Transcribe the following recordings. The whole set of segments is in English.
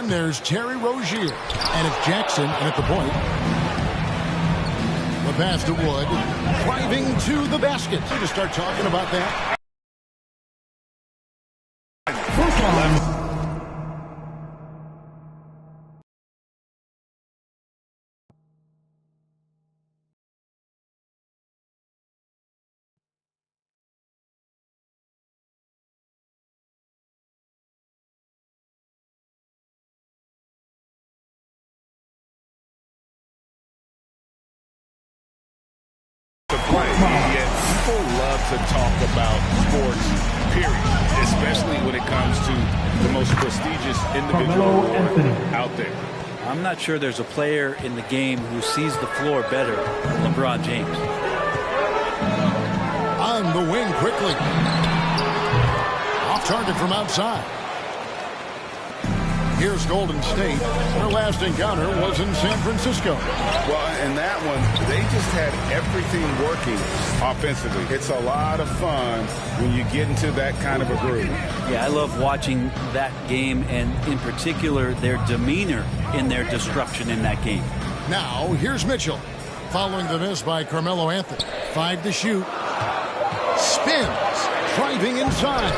in, there's Terry Rozier. And it's Jackson at the point. The pass to Wood. Driving to the basket. To start talking about that. Yet people love to talk about sports, period, especially when it comes to the most prestigious individual award out there. I'm not sure there's a player in the game who sees the floor better than LeBron James. On the wing quickly. Off target from outside. Here's Golden State. Their last encounter was in San Francisco. Well, in that one, they just had everything working offensively. It's a lot of fun when you get into that kind of a groove. Yeah, I love watching that game, and in particular, their demeanor in their destruction in that game. Now, here's Mitchell. Following the miss by Carmelo Anthony. 5 to shoot. Spins. Driving inside.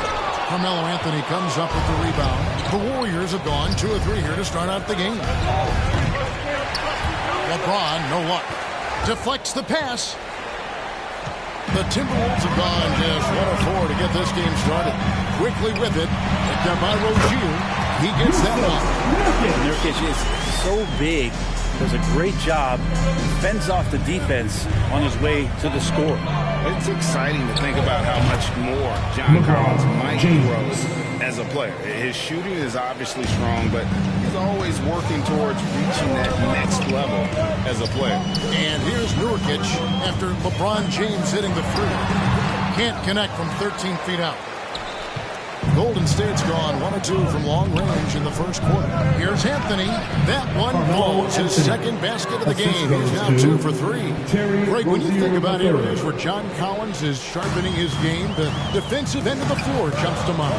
Carmelo Anthony comes up with the rebound. The Warriors have gone 2 of 3 here to start out the game. LeBron, no luck. Deflects the pass. The Timberwolves have gone just 1 of 4 to get this game started. Quickly with it. Picked up by Rozier. He gets that off. Nurkic is so big. Does a great job. Fends off the defense on his way to the score. It's exciting to think about how much more John Collins might grow as a player. His shooting is obviously strong, but he's always working towards reaching that next level as a player. And here's Nurkic after LeBron James hitting the free. Can't connect from 13 feet out. Golden State's gone 1 of 2 from long range in the first quarter. Here's Anthony. That one falls. His second basket of the game. He's now 2 for 3. Greg, when you think about areas where John Collins is sharpening his game, the defensive end of the floor jumps to mind.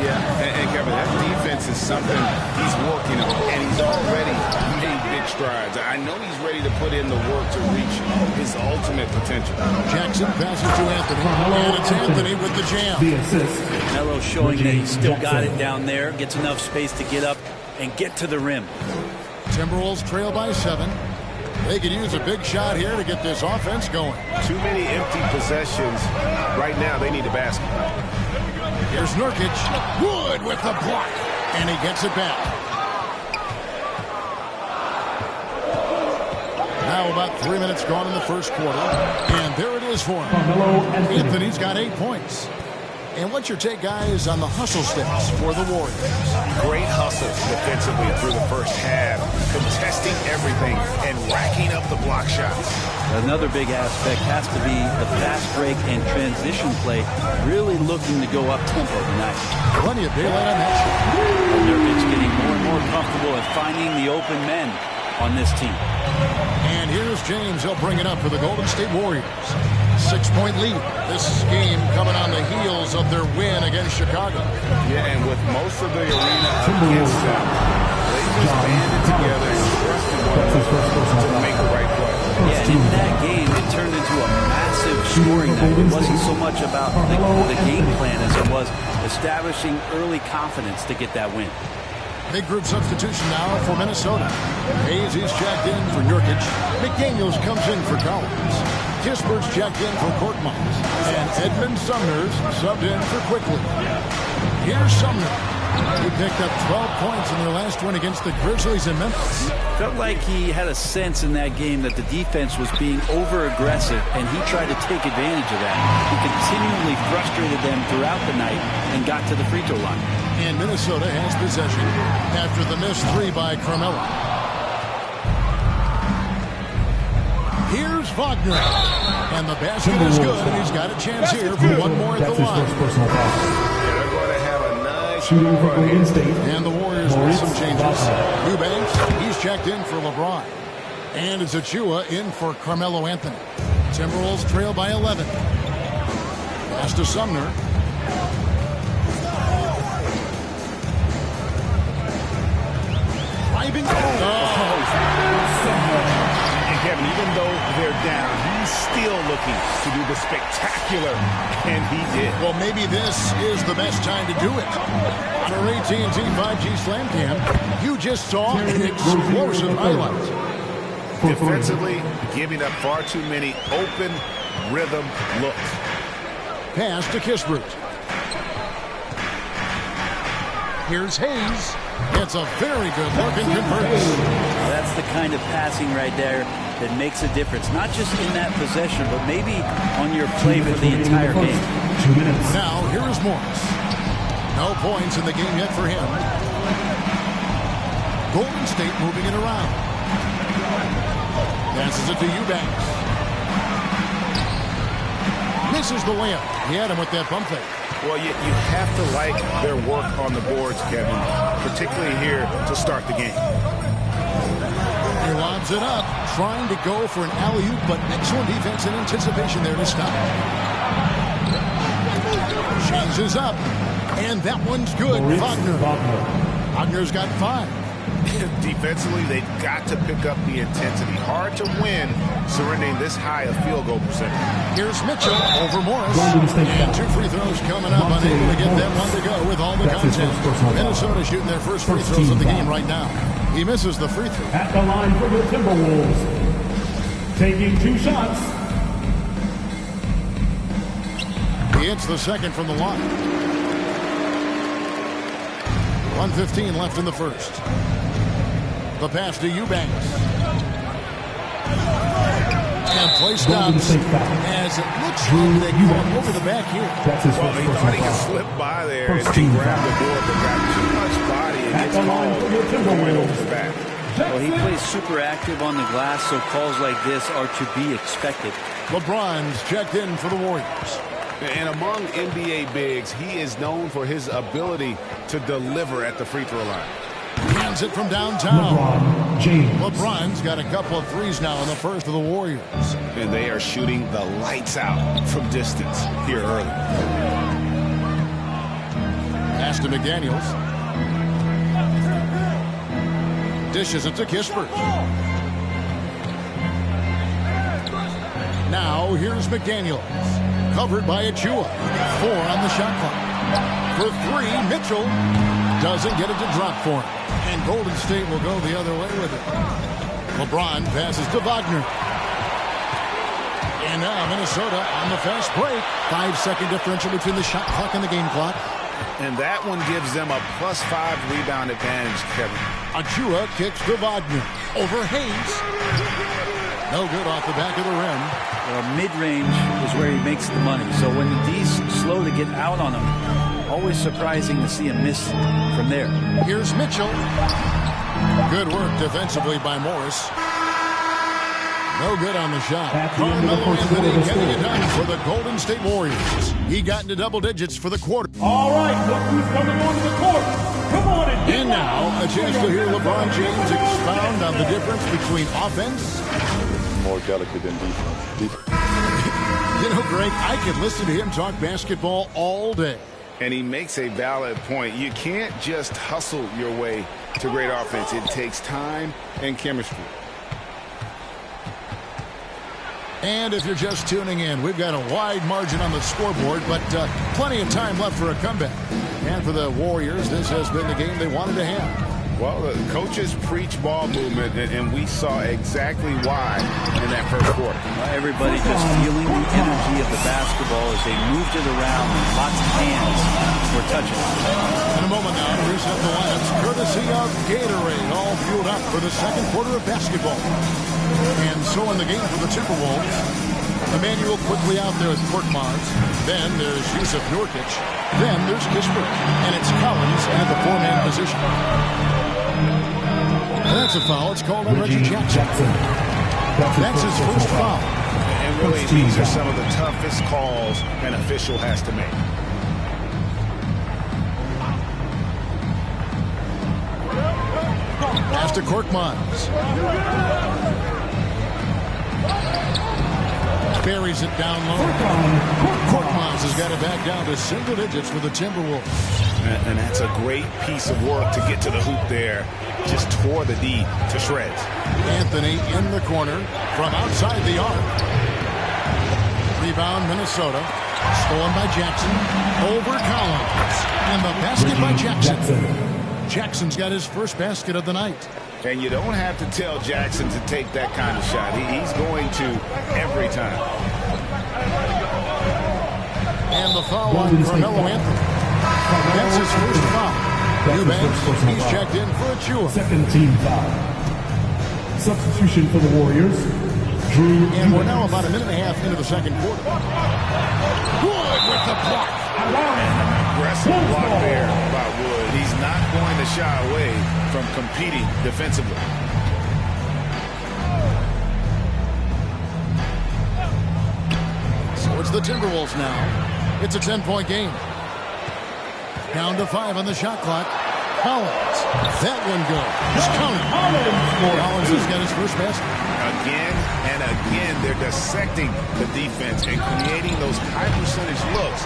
Yeah. And Kevin, that defense is something he's working on, and he's already made big strides. I know he's ready to put in the work to reach his ultimate potential. Jackson passes to Anthony, and it's Anthony with the jam. Melo showing that he's still got it down there, gets enough space to get up and get to the rim. Timberwolves trail by 7. They could use a big shot here to get this offense going. Too many empty possessions. Right now, they need a basket. Here's Nurkic. Wood with the block. And he gets it back. Now about 3 minutes gone in the first quarter. And there it is for him. Anthony's got 8 points. And what's your take, guys, on the hustle steps for the Warriors? Great hustle defensively through the first half, contesting everything and racking up the block shots. Another big aspect has to be the fast break and transition play, really looking to go up tempo tonight. Plenty of daylight on that shot. Nurkic getting more and more comfortable at finding the open men on this team. And here's James. He'll bring it up for the Golden State Warriors. 6-point lead. This game coming on the heels of their win against Chicago. Yeah, and with most of the arena against them, they just banded together and trusted one another to make the right play. Yeah, and in that game, it turned into a massive scoring night. It wasn't so much about the game plan as it was establishing early confidence to get that win. Big group substitution now for Minnesota. Hayes is checked in for Nurkic. McDaniels comes in for Collins. Kispert's checked in for Korkmaz. And Edmund Sumner's subbed in for Quickly. Here's Sumner. He picked up 12 points in their last win against the Grizzlies in Memphis. Felt like he had a sense in that game that the defense was being over-aggressive, and he tried to take advantage of that. He continually frustrated them throughout the night and got to the free throw line. And Minnesota has possession after the missed 3 by Carmelo. Here's Wagner. And the basket is good, and he's got a chance here for one more at the line. They're going to have a nice shooting for Golden State. And the Warriors with some changes. Eubanks, he's checked in for LeBron. And it's Achua in for Carmelo Anthony. Timberwolves trail by 11. Pass to Sumner. Driving. And Kevin, even though they're down, he's still looking to do the spectacular, and he did. Well, maybe this is the best time to do it. On our AT&T 5G Slam Cam, you just saw an explosive highlight. Defensively, giving up far too many open rhythm looks. Pass to Kispert. Here's Hayes. It's a very good look and converts. That's the kind of passing right there that makes a difference. Not just in that possession, but maybe on your play for the entire game. 2 minutes. Now, here is Morris. No points in the game yet for him. Golden State moving it around. Passes it to Eubanks. Misses the layup. He had him with that pump fake. Well, you have to like their work on the boards, Kevin, particularly here to start the game. He lobs it up, trying to go for an alley-oop, but excellent defense and anticipation there to stop. Changes up, and that one's good. Wagner. Wagner's got 5. Defensively, they've got to pick up the intensity. Hard to win surrendering this high a field goal percentage. Here's Mitchell over Morris. And 2 free throws coming up, unable to get that one to go with all the content. Minnesota shooting their first free throws of the game right now. He misses the free throw. At the line for the Timberwolves. Taking 2 shots. He hits the second from the line. 1:15 left in the first. The pass to Eubanks. And play stops as it looks like they go over the back here. Well, he thought he could slip by there and grab the board, but got too much body and gets called right over his back. Well, he plays super active on the glass, so calls like this are to be expected. LeBron's checked in for the Warriors. And among NBA bigs, he is known for his ability to deliver at the free throw line. Hands it from downtown. LeBron James. LeBron's got a couple of threes now in the first of the Warriors. And they are shooting the lights out from distance here early. Pass to McDaniels. Dishes it to Kispert. Now here's McDaniels. Covered by Achua. 4 on the shot clock. For 3, Mitchell doesn't get it to drop for him. And Golden State will go the other way with it. LeBron passes to Wagner. And now Minnesota on the fast break. 5-second differential between the shot clock and the game clock. And that one gives them a +5 rebound advantage, Kevin. Achua kicks to Wagner. Over Hayes. No good off the back of the rim. Well, mid-range is where he makes the money. So when the D's slow to get out on him, always surprising to see him miss from there. Here's Mitchell. Good work defensively by Morris. No good on the shot. Carmelo Anthony getting it done for the Golden State Warriors. He got into double digits for the quarter. All right, look who's coming onto the court. Come on and And now, a chance to hear LeBron James expound on the difference between offense. More delicate than defense. You know, Greg, I could listen to him talk basketball all day. And he makes a valid point. You can't just hustle your way to great offense. It takes time and chemistry. And if you're just tuning in, we've got a wide margin on the scoreboard, but plenty of time left for a comeback. And for the Warriors, this has been the game they wanted to have. Well, the coaches preach ball movement, and we saw exactly why in that first quarter. Everybody just feeling the energy of the basketball as they moved it around. Lots of hands were touching it. In a moment now, to reset the lineups, courtesy of Gatorade, all fueled up for the second quarter of basketball. And so in the game for the Timberwolves, Emmanuel quickly out there with Korkmaz. Then there's Yusuf Nurkic. Then there's Kispert. And it's Collins at the 4-man position. And that's a foul. It's called on Reggie Jackson. That's his first foul. And really, these are some of the toughest calls an official has to make. Pass to Korkmaz. Buries it down low. Korkmaz has got it back down to single digits for the Timberwolves. And that's a great piece of work to get to the hoop there just tore the D to shreds. Anthony in the corner from outside the arc. Rebound, Minnesota. Stolen by Jackson. Over Collins. And the basket by Jackson. Jackson's got his first basket of the night. And you don't have to tell Jackson to take that kind of shot. He's going to every time. And the foul on Carmelo Anthony. That's his first foul. Eubanks, he's checked in for Achua. Second team foul. Substitution for the Warriors. Drew And we're now about a minute and a half into the second quarter. Wood with the block. Aggressive block there by Wood. He's not going to shy away from competing defensively. So it's the Timberwolves now. It's a 10-point game. Down to 5 on the shot clock. Collins. That one goes. Counted. Collins has got his first basket. Again and again, they're dissecting the defense and creating those high percentage looks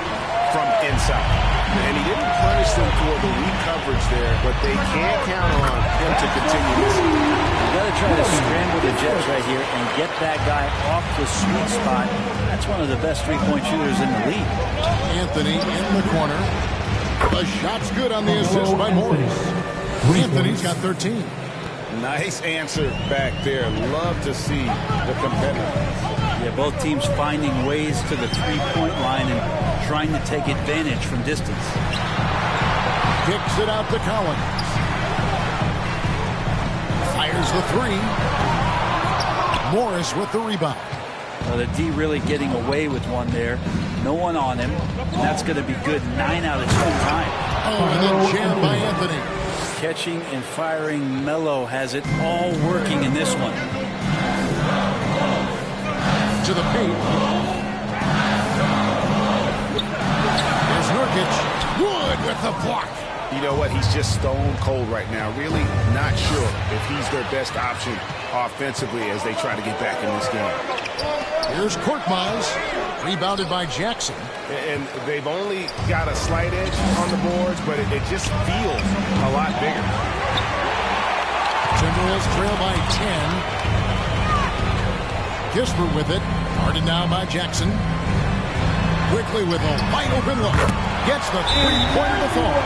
from inside. And he didn't punish them for the weak coverage there, but they can't count on him to continue this. You got to try to scramble the Jets right here and get that guy off the sweet spot. That's one of the best three-point shooters in the league. Anthony in the corner. The shot's good on the assist by Morris. Anthony's got 13. Nice answer back there. Love to see the competitiveness. Yeah, both teams finding ways to the three-point line and trying to take advantage from distance. Kicks it out to Collins. Fires the three. Morris with the rebound. Well, the D really getting away with one there. No one on him. And that's going to be good 9 out of 10 times. Oh, and then jammed by Anthony. Catching and firing. Melo has it all working in this one. To the paint. There's Nurkic. Wood with the block. You know what? He's just stone cold right now. Really not sure if he's their best option offensively as they try to get back in this game. Here's Korkmaz. Rebounded by Jackson. And they've only got a slight edge on the boards, but it just feels a lot bigger. Timberwolves trail by 10. Kispert with it. Guarded now by Jackson. Quickly with a wide open look. Gets the three-pointer to fall.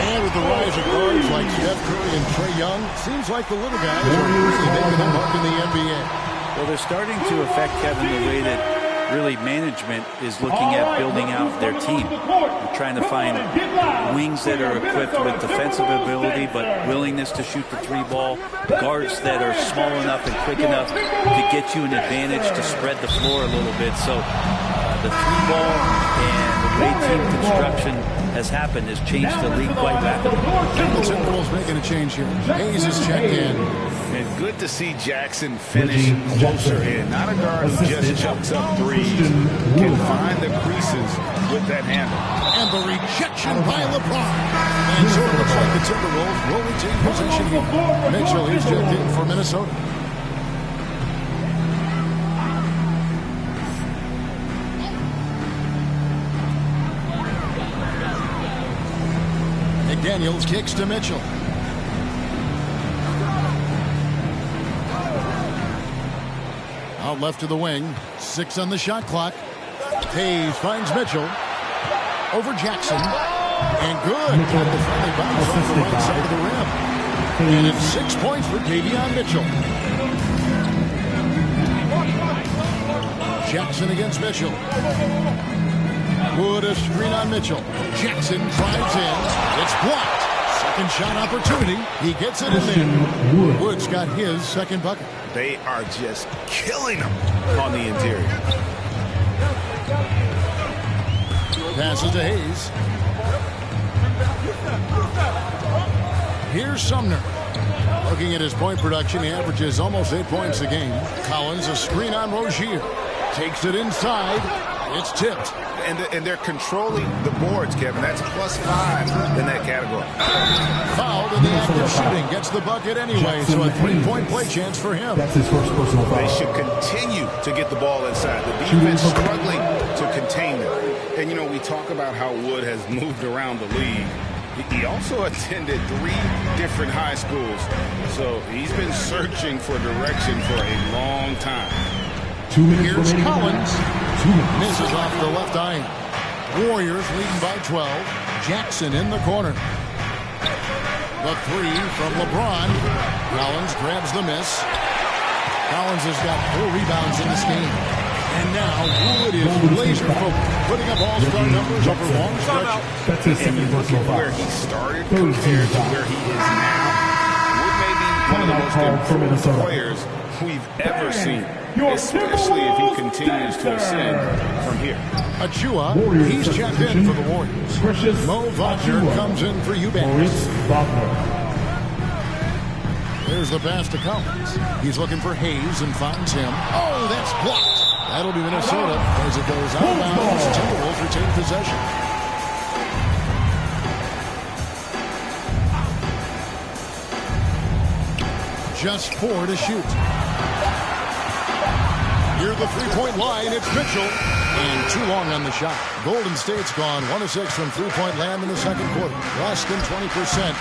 And with the rise of guards like Steph Curry and Trae Young, seems like the little guys are really making a mark in the NBA. Well, they're starting to affect, Kevin, the way that really management is looking at building out their team. They're trying to find wings that are equipped with defensive ability but willingness to shoot the three ball, guards that are small enough and quick enough to get you an advantage to spread the floor a little bit. So the three ball and the way team construction has happened has changed the league quite rapidly. The Timberwolves making a change here. Hayes is checked in. And good to see Jackson finish closer in. Not a guard who just chucks up threes. Can find the creases with that handle. And the rejection by LeBron. And so it looks like the Timberwolves will retain possession here. Mitchell is checked in for Minnesota. McDaniels kicks to Mitchell. Out left to the wing. 6 on the shot clock. Hayes finds Mitchell. Over Jackson. And good. Got the friendly bounce off the right side of the rim. And it's 6 points for Davion Mitchell. Jackson against Mitchell. Wood a screen on Mitchell. Jackson drives in. It's blocked. Second shot opportunity. He gets it in there. Wood's got his second bucket. They are just killing them on the interior. Passes to Hayes. Here's Sumner. Looking at his point production, he averages almost 8 points a game. Collins a screen on Rozier. Takes it inside. It's tipped. And they're controlling the boards, Kevin. That's +5 in that category. Fouled in the act of shooting. Gets the bucket anyway, so a 3-point play chance for him. That's his first personal foul. They should continue to get the ball inside. The defense struggling to contain them. And, you know, we talk about how Wood has moved around the league. He also attended 3 different high schools, so he's been searching for direction for a long time. 2 minutes Here's remaining. Collins. 2 minutes. Misses off the left iron. Warriors leading by 12. Jackson in the corner. The 3 from LeBron. Collins grabs the miss. Collins has got 4 rebounds in this game. And now Wood is laser focused, putting up all-star numbers over long stretches. That's his And second you look personal at where foul. he started Third compared to team foul. where he is now. Wood may be one of the most Timeout call for improved Minnesota. players we've ever seen, especially if he continues to ascend from here. Achua, Warriors he's checked in for the Warriors. Precious Mo Wagner Achua. comes in for Eubanks. Maurice Wagner. There's the pass to Collins. He's looking for Hayes and finds him. Oh, that's blocked. That'll be Minnesota as it goes out of bounds. Timberwolves retain possession. Just 4 to shoot. Near the three-point line, it's Mitchell. And too long on the shot. Golden State's gone 1 of 6 from three-point land in the second quarter. Less than 20%.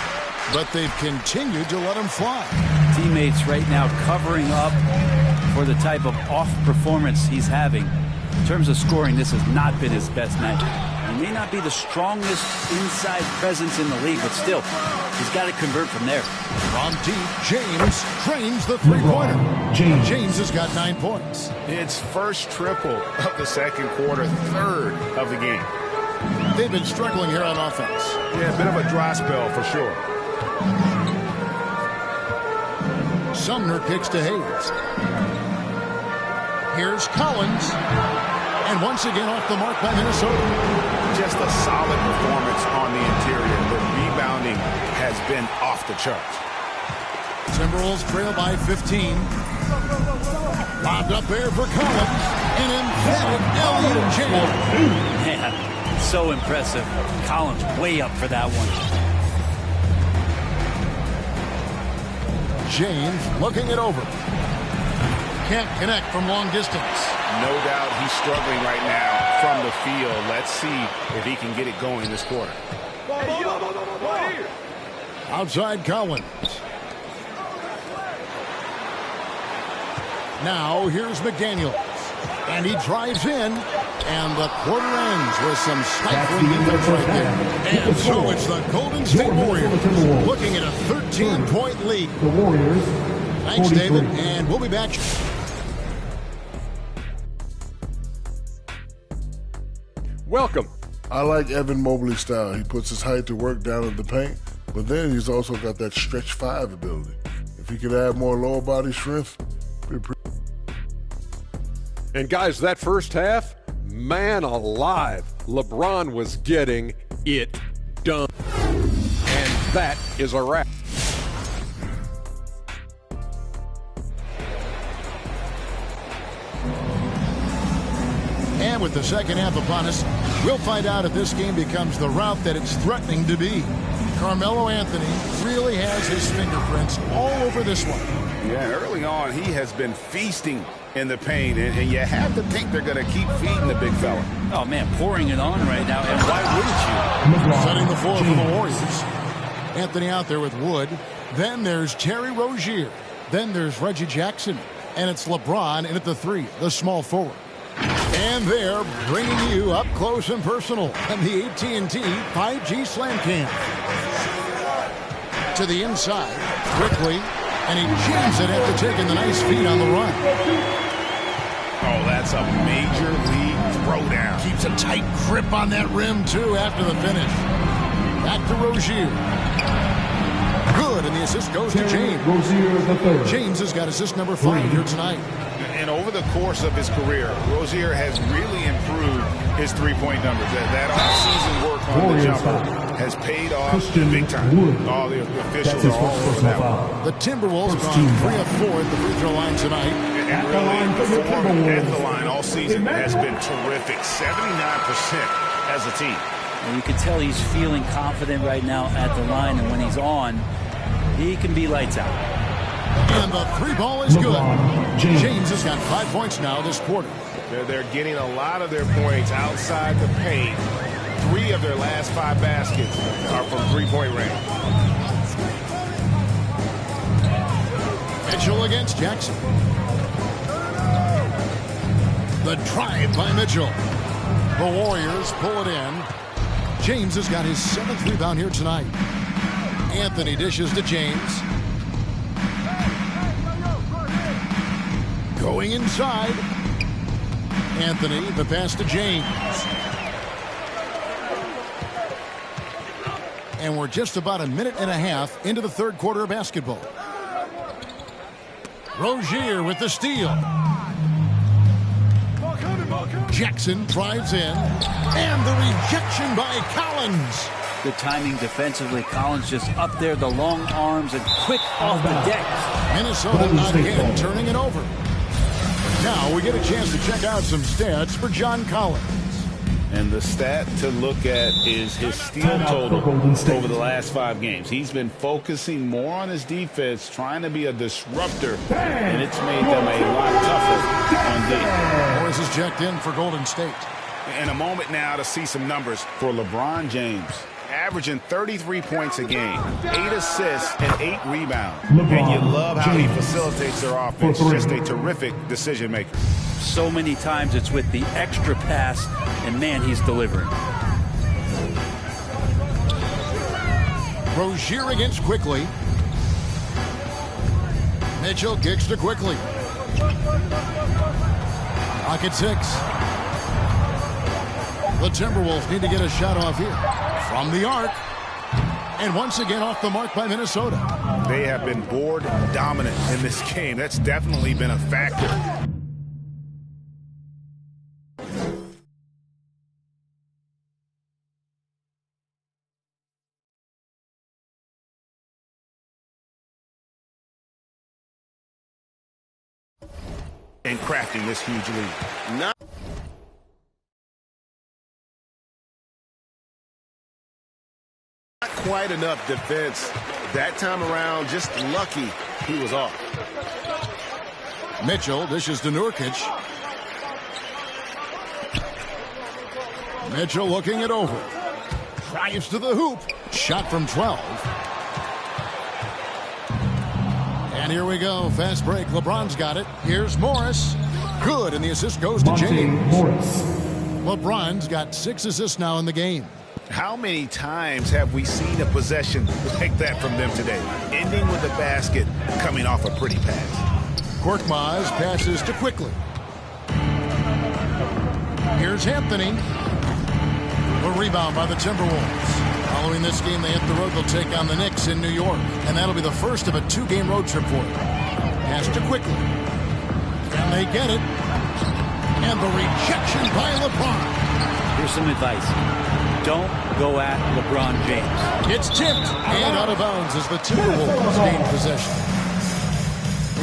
But they've continued to let him fly. Teammates right now covering up for the type of off performance he's having. In terms of scoring, this has not been his best night. He may not be the strongest inside presence in the league, but still, he's got to convert from there. From deep, James drains the three-pointer. James has got 9 points. It's first triple of the second quarter, third of the game. They've been struggling here on offense. Yeah, a bit of a dry spell for sure. Sumner kicks to Hayes. Here's Collins. And once again off the mark by Minnesota. Just a solid performance on the interior. The rebounding has been off the charts. Timberwolves trail by 15. Lobbed up there for Collins. An emphatic alley-oop jam. Man, so impressive. Collins way up for that one. James looking it over. Can't connect from long distance. No doubt he's struggling right now from the field. Let's see if he can get it going this quarter. Outside Collins. Now here's McDaniels. And he drives in. And the quarter ends with some stifling defense right there. And so it's the Golden State Warriors looking at a 13-point lead. The Warriors. Thanks, 43. David. And we'll be back. Welcome. I like Evan Mobley's style. He puts his height to work down in the paint, but then he's also got that stretch 5 ability. If he could add more lower body strength, it'd be pretty. And guys, that first half, man alive, LeBron was getting it done. And that is a wrap. And with the second half upon us, we'll find out if this game becomes the route that it's threatening to be. Carmelo Anthony really has his fingerprints all over this one. Yeah, and early on, he has been feasting in the paint, and you have to think they're going to keep feeding the big fella. Oh, man, pouring it on right now, and why wouldn't you? Setting the floor for the Warriors. Anthony out there with Wood. Then there's Terry Rozier. Then there's Reggie Jackson. And it's LeBron in at the 3, the small forward. And they're bringing you up close and personal on the AT&T 5G Slam Cam. To the inside, quickly, and he jams it after taking the nice feed on the run. Oh, that's a major league throwdown. Keeps a tight grip on that rim, too, after the finish. Back to Rozier. Good, and the assist goes to James. Rozier the third. James has got assist number 5 here tonight. And over the course of his career, Rozier has really improved his three-point numbers. That offseason work on the jumper has paid off Christian big time. Wood. All the officials That's his are all first over personal that one. foul. The Timberwolves First gone team 3 foul. of 4 at the free throw line tonight. And At the really, line the for the performance at the Timberwolves. line all season has been terrific. 79% as a team. And you can tell he's feeling confident right now at the line, and when he's on, he can be lights out. And the 3 ball is good. LeBron James. James has got 5 points now this quarter. They're getting a lot of their points outside the paint 3 of their last 5 baskets are from three-point range. Mitchell against Jackson. The drive by Mitchell. The Warriors pull it in. James has got his 7th rebound here tonight. Anthony dishes to James. Going inside. Anthony, the pass to James. And we're just about a minute and a half into the third quarter of basketball. Rozier with the steal. Jackson drives in. And the rejection by Collins. The timing defensively. Collins just up there, the long arms, and quick off the deck. Minnesota again turning it over. Now we get a chance to check out some stats for John Collins. And the stat to look at is his steal total over the last 5 games. He's been focusing more on his defense, trying to be a disruptor, and it's made them a lot tougher on D. Morris is checked in for Golden State. In a moment now to see some numbers for LeBron James. Averaging 33 points a game, 8 assists, and 8 rebounds. And you love how he facilitates their offense. Just a terrific decision maker. So many times it's with the extra pass, and man, he's delivering. Rozier against Quickly. Mitchell kicks to Quickly. Clock at 6. The Timberwolves need to get a shot off here. From the arc. And once again off the mark by Minnesota. They have been board dominant in this game. That's definitely been a factor. And crafting this huge lead. Not quite enough defense. That time around, just lucky he was off. Mitchell dishes to Nurkic. Mitchell looking it over. Drives to the hoop. Shot from 12. And here we go. Fast break. LeBron's got it. Here's Morris. Good. And the assist goes to James. LeBron's got 6 assists now in the game. How many times have we seen a possession like that from them today? Ending with a basket, coming off a pretty pass. Korkmaz passes to Quickly. Here's Anthony. A rebound by the Timberwolves. Following this game, they hit the road. They'll take on the Knicks in New York. And that'll be the first of a 2-game road trip for them. Pass to Quickly. And they get it. And the rejection by LeBron. Here's some advice. Don't go at LeBron James. It's tipped and out of bounds as the Timberwolves gain possession.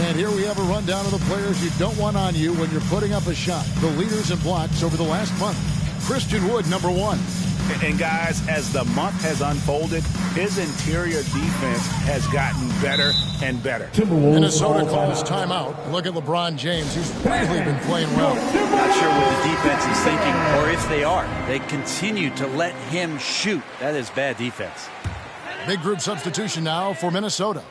And here we have a rundown of the players you don't want on you when you're putting up a shot. The leaders in blocks over the last month. Christian Wood, number 1. And guys, as the month has unfolded, his interior defense has gotten better and better. Minnesota calls timeout. Look at LeBron James. He's really been playing well. Not sure what the defense is thinking, or if they are. They continue to let him shoot. That is bad defense. Big group substitution now for Minnesota.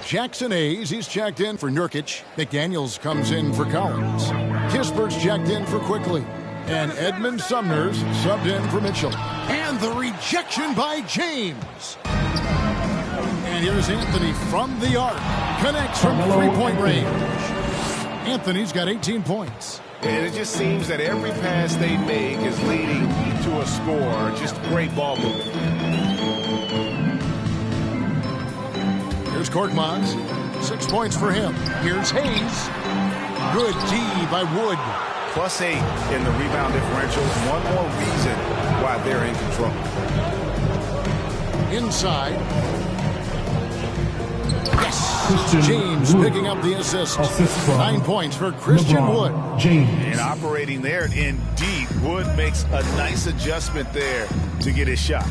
Jackson Hayes, he's checked in for Nurkic. McDaniels comes in for Collins. Kispert's checked in for Quickly. And Edmund Sumner's subbed in for Mitchell. And the rejection by James. And here's Anthony from the arc. Connects from 3-point range. Anthony's got 18 points. And it just seems that every pass they make is leading to a score. Just great ball movement. Here's Korkmaz. 6 points for him. Here's Hayes. Good D by Wood. +8 in the rebound differential. One more reason why they're in control. Inside. Yes! James picking up the assist. 9 points for Christian Wood. And operating there in deep, Wood makes a nice adjustment there to get his shot.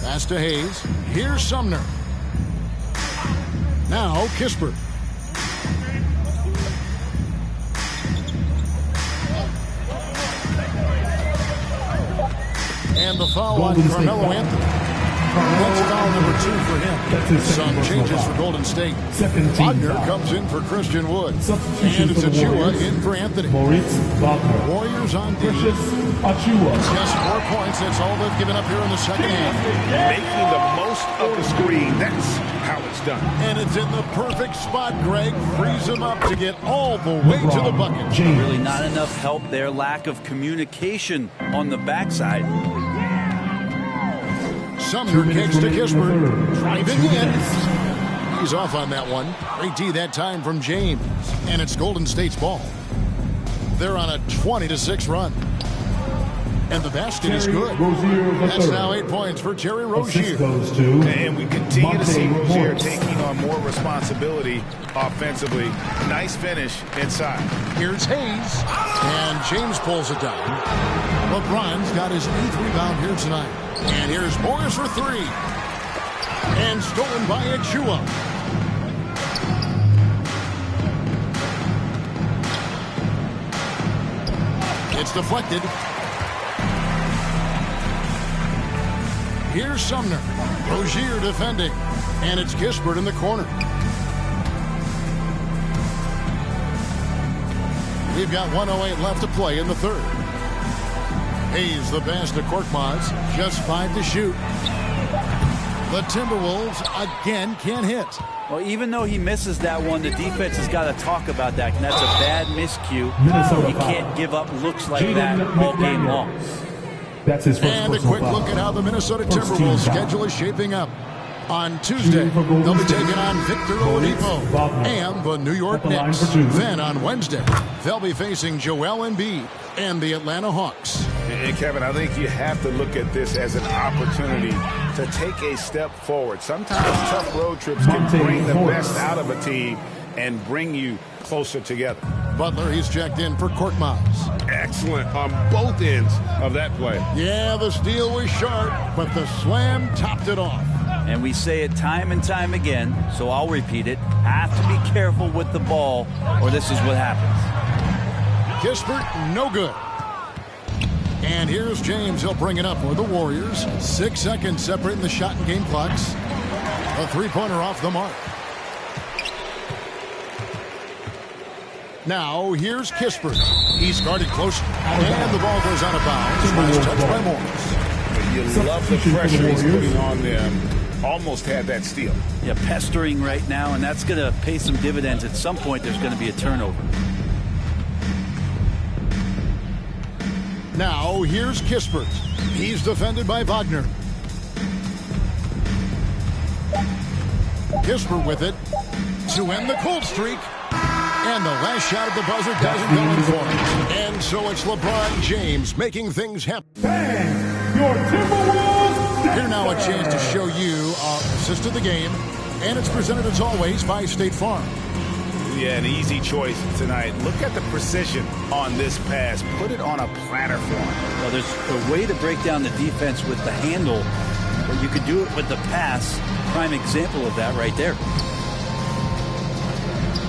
Pass to Hayes. Here's Sumner. Now Kispert. And the foul on Carmelo Anthony. That's foul number 2 for him. Some changes for Golden State. Wagner comes in for Christian Wood. And it's Achua in for Anthony. Moritz Wagner. Warriors on D. Precious Achua. Just 4 points. That's all they've given up here in the second half. Making the most of the screen. That's how it's done. And it's in the perfect spot, Greg. Frees him up to get all the way to the bucket. Really not enough help there. Lack of communication on the backside. Sumner kicks to Kispert. Driving in. He's off on that one. Great D that time from James. And it's Golden State's ball. They're on a 20-6 run. And the basket is good. That's now 8 points for Terry Rozier. And we continue to see Rozier taking on more responsibility offensively. Nice finish inside. Here's Hayes. And James pulls it down. LeBron's got his 8th rebound here tonight. And here's Morris for 3. And stolen by Achua. It's deflected. Here's Sumner. Rozier defending. And it's Kispert in the corner. We've got 1:08 left to play in the third. Hayes the pass to Korkmaz. Just 5 to shoot. The Timberwolves again can't hit. Well, even though he misses that one, the defense has got to talk about that. And that's a bad miscue. Minnesota You can't give up looks like that all game long. That's his first And a quick look at how the Minnesota Timberwolves schedule is shaping up. On Tuesday, they'll be taking on Victor Oladipo and the New York Knicks. Then on Wednesday, they'll be facing Joel Embiid and the Atlanta Hawks. And Kevin, I think you have to look at this as an opportunity to take a step forward. Sometimes tough road trips can bring the best out of a team and bring you closer together. Butler, he's checked in for Korkmaz. Excellent on both ends of that play. Yeah, the steal was sharp, but the slam topped it off. And we say it time and time again, so I'll repeat it. Have to be careful with the ball, or this is what happens. Kispert, no good. And here's James. He'll bring it up for the Warriors. 6 seconds separating the shot and game clocks. A three-pointer off the mark. Now, here's Kispert. He's guarded close. And the ball goes out of bounds. Nice touch by Morris. You love the pressure he's putting on them. Almost had that steal. Yeah, pestering right now, and that's going to pay some dividends. At some point, there's going to be a turnover. Now, here's Kispert. He's defended by Wagner. Kispert with it to end the cold streak. And the last shot of the buzzer doesn't go in for him. And so it's LeBron James making things happen. Your Timberwolves. Here now a chance to show you our assist of the game. And it's presented as always by State Farm. Yeah, an easy choice tonight. Look at the precision on this pass. Put it on a platter for him. Well, there's a way to break down the defense with the handle, but you could do it with the pass. Prime example of that right there.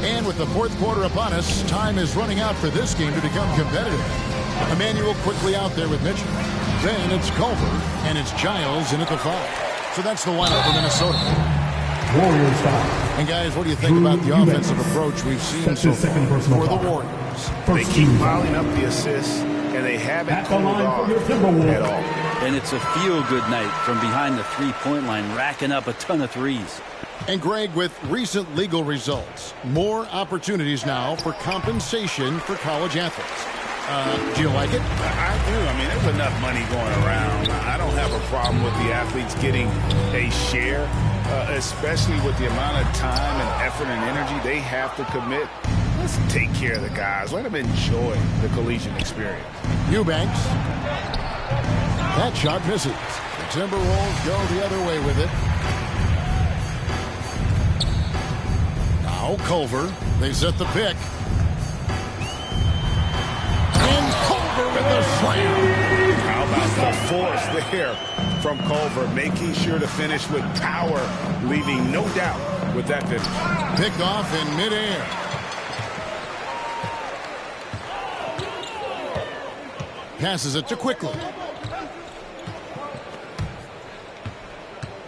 And with the fourth quarter upon us, time is running out for this game to become competitive. Emmanuel quickly out there with Mitchell. Then it's Culver, and it's Giles in at the 5. So that's the lineup for Minnesota. Warriors foul. And guys, what do you think about the offensive approach we've seen so far for the Warriors? They keep piling up the assists, and they haven't cooled off at all. And it's a feel-good night from behind the three-point line, racking up a ton of threes. And Greg, with recent legal results, more opportunities now for compensation for college athletes. Do you like it? I do. I mean, there's enough money going around. I don't have a problem with the athletes getting a share, especially with the amount of time and effort and energy they have to commit. Let's take care of the guys. Let them enjoy the collegiate experience. Eubanks. That shot misses. The Timberwolves go the other way with it. Now Culver. They set the pick. And Culver with the slam. How about the force there from Culver, making sure to finish with power, leaving no doubt with that finish. Picked off in midair. Passes it to Quickly.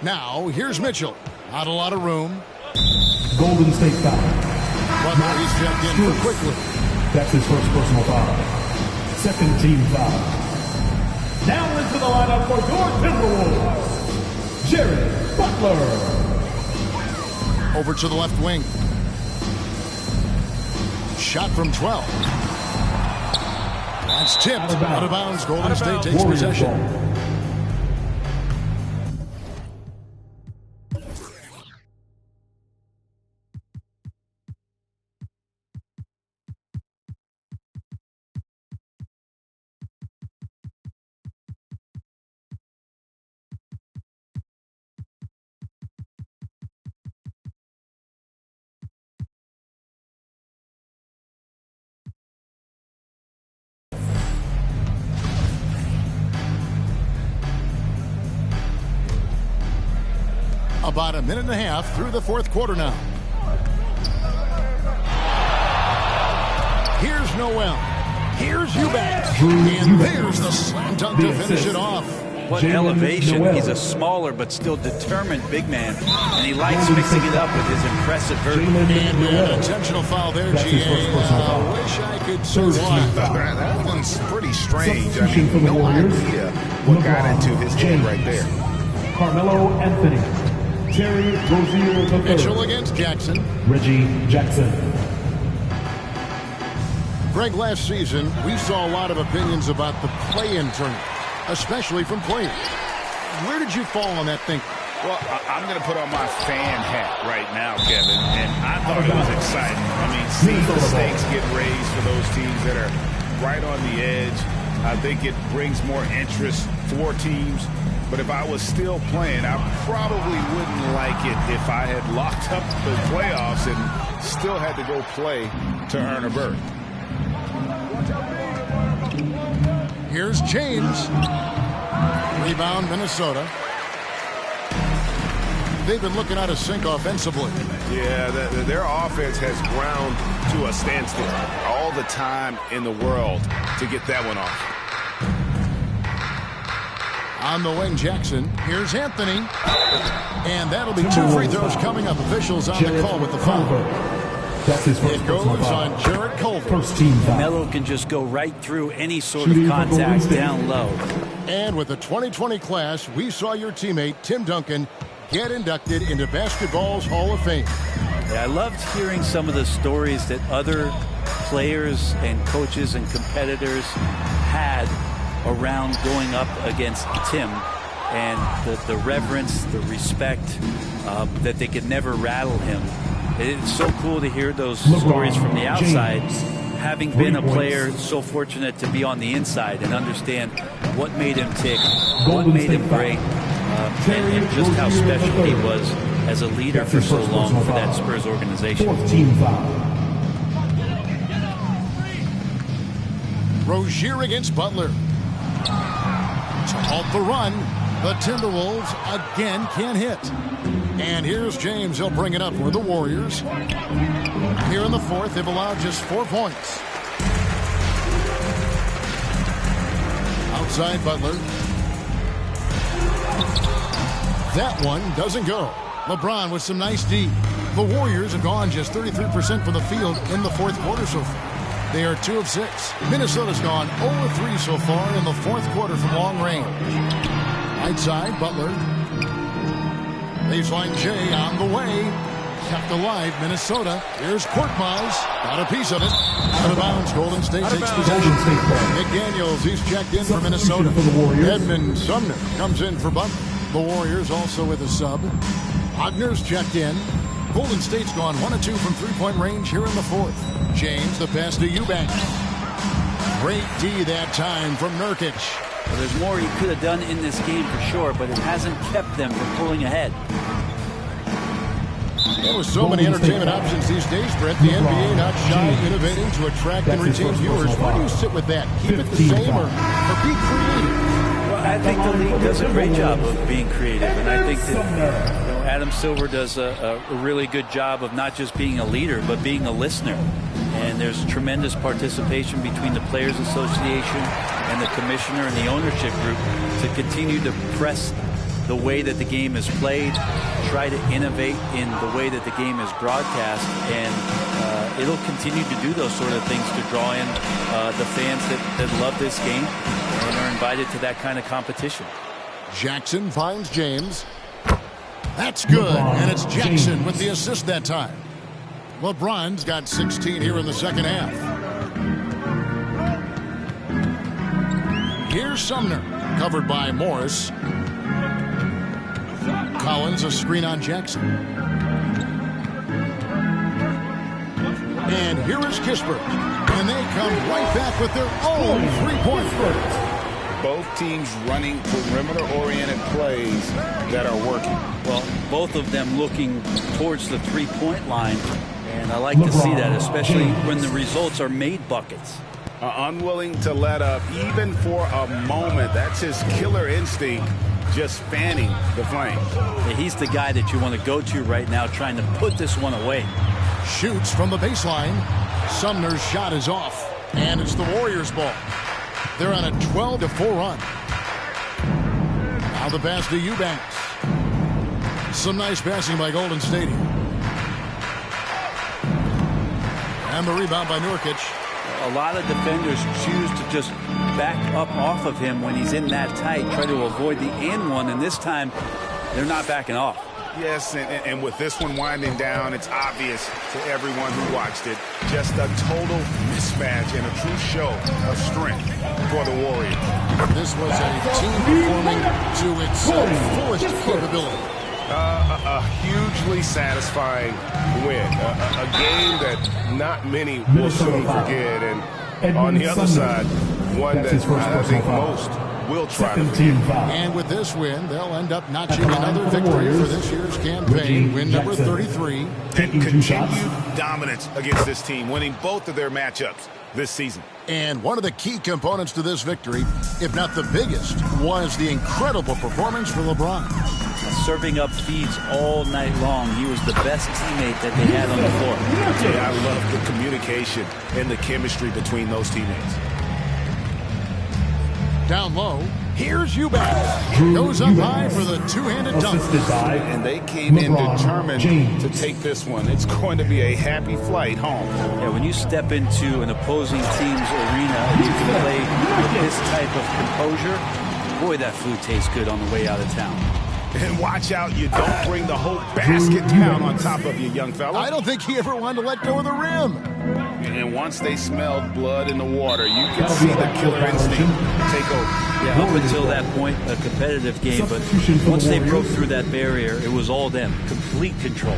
Now, here's Mitchell. Not a lot of room. Golden State foul. Butler, he's checked in for quickly. That's his first personal foul. Second team foul. Now into the lineup for your Timberwolves, Jared Butler. Over to the left wing. Shot from 12. That's tipped. Out of bounds. Golden State takes possession. About a minute and a half through the fourth quarter now. Here's Noel. Here's Eubanks. And there's the slam dunk to finish it off. What elevation. He's a smaller but still determined big man. And he likes mixing it up with his impressive vertical. And we had an intentional foul there, GA. I wish I could say why. That one's pretty strange. I mean, no idea what got into his head right there. Carmelo Anthony. Terry Rozier III. Mitchell against Jackson. Reggie Jackson. Greg, last season, we saw a lot of opinions about the play-in tournament, especially from players. Where did you fall on that thinking? Well, I'm going to put on my fan hat right now, Kevin, and I thought it was exciting. I mean, seeing the stakes get raised for those teams that are right on the edge, I think it brings more interest for teams. But if I was still playing, I probably wouldn't like it if I had locked up the playoffs and still had to go play to earn a berth. Here's James. Rebound, Minnesota. They've been looking out of sync offensively. Yeah, their offense has ground to a standstill. All the time in the world to get that one off. On the wing, Jackson. Here's Anthony. And that'll be 2 free throws coming up. Officials on the call with the foul. That's his first It goes on Jarrett Culver. First team foul. Melo can just go right through any sort of contact down low. And with the 2020 class, we saw your teammate, Tim Duncan, get inducted into basketball's Hall of Fame. Yeah, I loved hearing some of the stories that other players and coaches and competitors had around going up against Tim, and the reverence, the respect, that they could never rattle him. It's so cool to hear those stories from the outside, having been a player so fortunate to be on the inside and understand what made him tick, what made him great, and just how special he was as a leader for so long for that Spurs organization. Fourth team foul. Rozier against Butler. To halt the run, the Timberwolves again can't hit. And here's James. He'll bring it up for the Warriors. Here in the fourth, they've allowed just 4 points. Outside Butler. That one doesn't go. LeBron with some nice D. The Warriors have gone just 33% from the field in the fourth quarter so far. They are 2 of 6. Minnesota's gone 0 of 3 so far in the fourth quarter from long range. Outside, Butler. Baseline Jay on the way. Kept alive, Minnesota. Here's Korkmaz. Got a piece of it. Out of bounds. Golden State takes possession. McDaniels, he's checked in for Minnesota. Edmund Sumner comes in for Butler. The Warriors also with a sub. Wagner's checked in. Golden State's gone 1 of 2 from three-point range here in the fourth. James, the pass to Eubanks. Great D that time from Nurkic. Well, there's more he could have done in this game for sure, but it hasn't kept them from pulling ahead. There with so many entertainment options these days, Brett, the NBA not shy innovating to attract and retain viewers. Where do you sit with that? Keep it the same or be creative? Well, I think the league does a great job of being creative, and I think that Adam Silver does a really good job of not just being a leader, but being a listener. And there's tremendous participation between the Players Association and the commissioner and the ownership group to continue to press the way that the game is played, try to innovate in the way that the game is broadcast, and it'll continue to do those sort of things to draw in the fans that love this game and are invited to that kind of competition. Jackson finds James. That's good, and it's Jackson with the assist that time. LeBron's got 16 here in the second half. Here's Sumner, covered by Morris. Collins, a screen on Jackson. And here is Kispert. And they come right back with their own three-point. Both teams running perimeter-oriented plays that are working. Well, both of them looking towards the three-point line. And I like to see that, especially when the results are made buckets. Unwilling to let up even for a moment. That's his killer instinct, just fanning the flames. Yeah, he's the guy that you want to go to right now, trying to put this one away. Shoots from the baseline. Sumner's shot is off, and it's the Warriors' ball. They're on a 12-4 run. Now the pass to Eubanks. Some nice passing by Golden State. And the rebound by Nurkic. A lot of defenders choose to just back up off of him when he's in that tight, try to avoid the and one, and this time they're not backing off. Yes, and with this one winding down, it's obvious to everyone who watched it. Just a total mismatch and a true show of strength for the Warriors. This was a team performing to its fullest capability. A hugely satisfying win. A game that not many will soon forget. And on the other side, one that I think most will try to forget. And with this win, they'll end up notching another victory for this year's campaign, win number 33. And continued dominance against this team, winning both of their matchups this season. And one of the key components to this victory, if not the biggest, was the incredible performance for LeBron. Serving up feeds all night long. He was the best teammate that they had on the floor. Yeah, I love the communication and the chemistry between those teammates. Down low, here's Eubanks. Goes up high for the two-handed dunk. And they came in determined to take this one. It's going to be a happy flight home. Yeah, when you step into an opposing team's arena and you can play with this type of composure, boy, that food tastes good on the way out of town. And watch out, you don't bring the whole basket down on top of you, young fella. I don't think he ever wanted to let go of the rim. And once they smelled blood in the water, you can see the killer instinct take over. Yeah, up until that point, a competitive game, but once they broke through that barrier, it was all them. Complete control.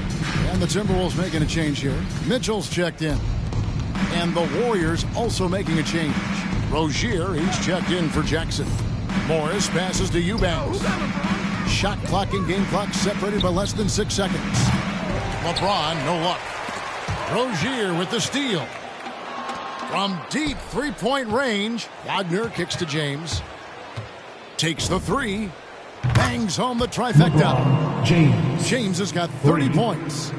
And the Timberwolves making a change here. Mitchell's checked in. And the Warriors also making a change. Rozier, he's checked in for Jackson. Morris passes to Eubanks. Shot clock and game clock separated by less than 6 seconds. LeBron, no luck. Rozier with the steal. From deep three-point range, Wagner kicks to James. Takes the three. Bangs home the trifecta. James has got 30 points.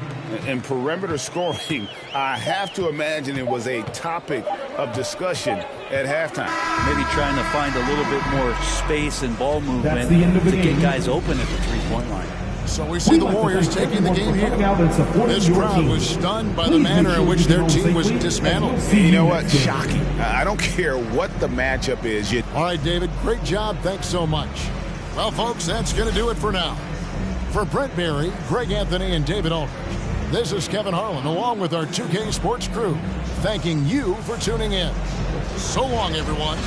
And perimeter scoring, I have to imagine it was a topic of discussion at halftime. Maybe trying to find a little bit more space and ball movement to get guys open at the three-point line. So we see the Warriors taking the game here. This crowd was stunned by the manner in which their team was dismantled. You know what? Shocking. I don't care what the matchup is. All right, David, great job. Thanks so much. Well, folks, that's going to do it for now. For Brent Berry, Greg Anthony, and David Aldridge, this is Kevin Harlan, along with our 2K Sports crew, thanking you for tuning in. So long, everyone.